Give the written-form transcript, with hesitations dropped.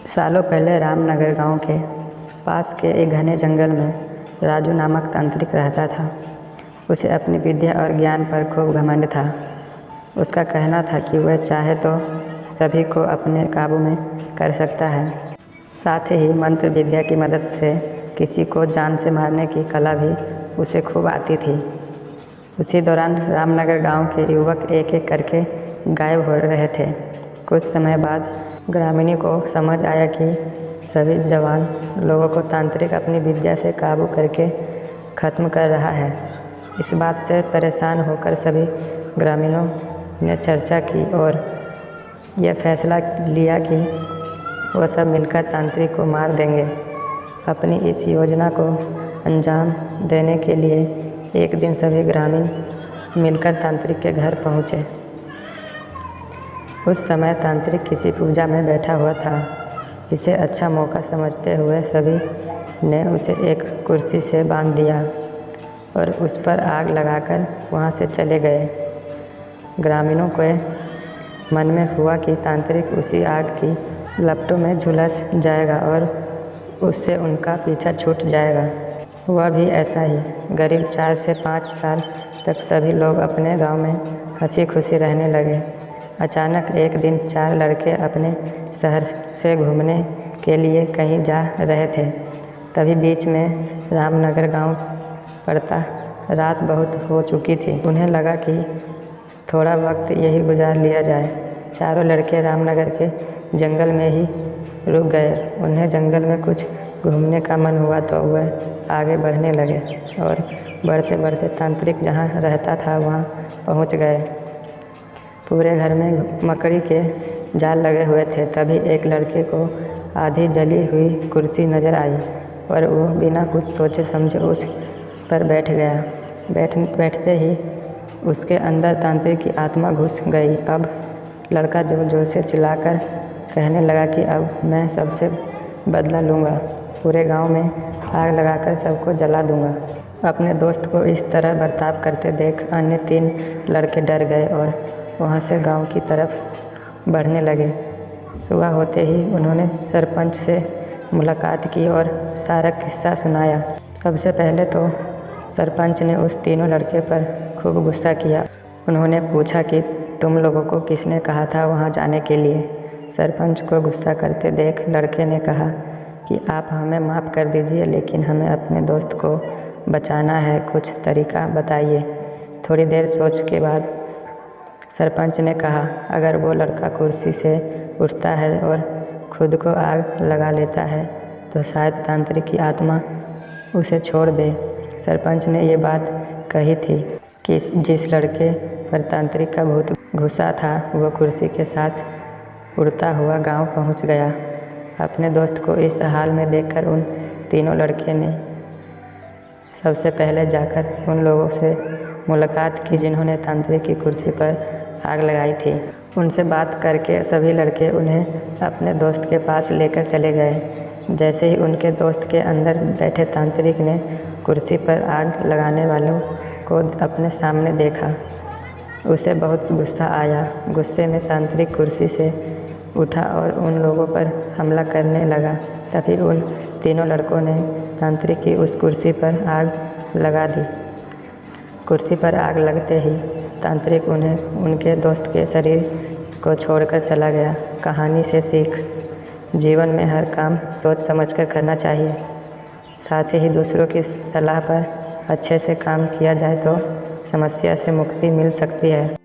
सालों पहले रामनगर गांव के पास के एक घने जंगल में राजू नामक तांत्रिक रहता था। उसे अपनी विद्या और ज्ञान पर खूब घमंड था। उसका कहना था कि वह चाहे तो सभी को अपने काबू में कर सकता है। साथ ही मंत्र विद्या की मदद से किसी को जान से मारने की कला भी उसे खूब आती थी। उसी दौरान रामनगर गांव के युवक एक एक करके गायब हो रहे थे। कुछ समय बाद ग्रामीणों को समझ आया कि सभी जवान लोगों को तांत्रिक अपनी विद्या से काबू करके ख़त्म कर रहा है। इस बात से परेशान होकर सभी ग्रामीणों ने चर्चा की और यह फैसला लिया कि वो सब मिलकर तांत्रिक को मार देंगे। अपनी इस योजना को अंजाम देने के लिए एक दिन सभी ग्रामीण मिलकर तांत्रिक के घर पहुँचे। उस समय तांत्रिक किसी पूजा में बैठा हुआ था। इसे अच्छा मौका समझते हुए सभी ने उसे एक कुर्सी से बांध दिया और उस पर आग लगाकर वहां से चले गए। ग्रामीणों के मन में हुआ कि तांत्रिक उसी आग की लपटों में झुलस जाएगा और उससे उनका पीछा छूट जाएगा। वह भी ऐसा ही। करीब 4 से 5 साल तक सभी लोग अपने गांव में हंसी खुशी रहने लगे। अचानक एक दिन 4 लड़के अपने शहर से घूमने के लिए कहीं जा रहे थे। तभी बीच में रामनगर गांव पड़ता। रात बहुत हो चुकी थी। उन्हें लगा कि थोड़ा वक्त यही गुजार लिया जाए। चारों लड़के रामनगर के जंगल में ही रुक गए। उन्हें जंगल में कुछ घूमने का मन हुआ तो वह आगे बढ़ने लगे और बढ़ते बढ़ते तांत्रिक जहाँ रहता था वहाँ पहुँच गए। पूरे घर में मकड़ी के जाल लगे हुए थे। तभी एक लड़के को आधी जली हुई कुर्सी नज़र आई और वो बिना कुछ सोचे समझे उस पर बैठ गया। बैठते ही उसके अंदर तांत्रिक की आत्मा घुस गई। अब लड़का जोर जोर से चिल्लाकर कहने लगा कि अब मैं सबसे बदला लूँगा। पूरे गांव में आग लगाकर सबको जला दूँगा। अपने दोस्त को इस तरह बर्ताव करते देख अन्य 3 लड़के डर गए और वहाँ से गांव की तरफ बढ़ने लगे। सुबह होते ही उन्होंने सरपंच से मुलाकात की और सारा किस्सा सुनाया। सबसे पहले तो सरपंच ने उस तीनों लड़के पर खूब गुस्सा किया। उन्होंने पूछा कि तुम लोगों को किसने कहा था वहाँ जाने के लिए। सरपंच को गुस्सा करते देख लड़के ने कहा कि आप हमें माफ़ कर दीजिए, लेकिन हमें अपने दोस्त को बचाना है, कुछ तरीका बताइए। थोड़ी देर सोच के बाद सरपंच ने कहा, अगर वो लड़का कुर्सी से उठता है और खुद को आग लगा लेता है तो शायद तांत्रिक की आत्मा उसे छोड़ दे। सरपंच ने ये बात कही थी कि जिस लड़के पर तांत्रिक का भूत घुसा था वो कुर्सी के साथ उड़ता हुआ गांव पहुंच गया। अपने दोस्त को इस हाल में देखकर उन तीनों लड़के ने सबसे पहले जाकर उन लोगों से मुलाकात की जिन्होंने तांत्रिक की कुर्सी पर आग लगाई थी। उनसे बात करके सभी लड़के उन्हें अपने दोस्त के पास लेकर चले गए। जैसे ही उनके दोस्त के अंदर बैठे तांत्रिक ने कुर्सी पर आग लगाने वालों को अपने सामने देखा, उसे बहुत गुस्सा आया। गुस्से में तांत्रिक कुर्सी से उठा और उन लोगों पर हमला करने लगा। तभी उन तीनों लड़कों ने तांत्रिक की उस कुर्सी पर आग लगा दी। कुर्सी पर आग लगते ही तांत्रिक उन्हें उनके दोस्त के शरीर को छोड़कर चला गया। कहानी से सीख, जीवन में हर काम सोच समझकर करना चाहिए। साथ ही दूसरों की सलाह पर अच्छे से काम किया जाए तो समस्या से मुक्ति मिल सकती है।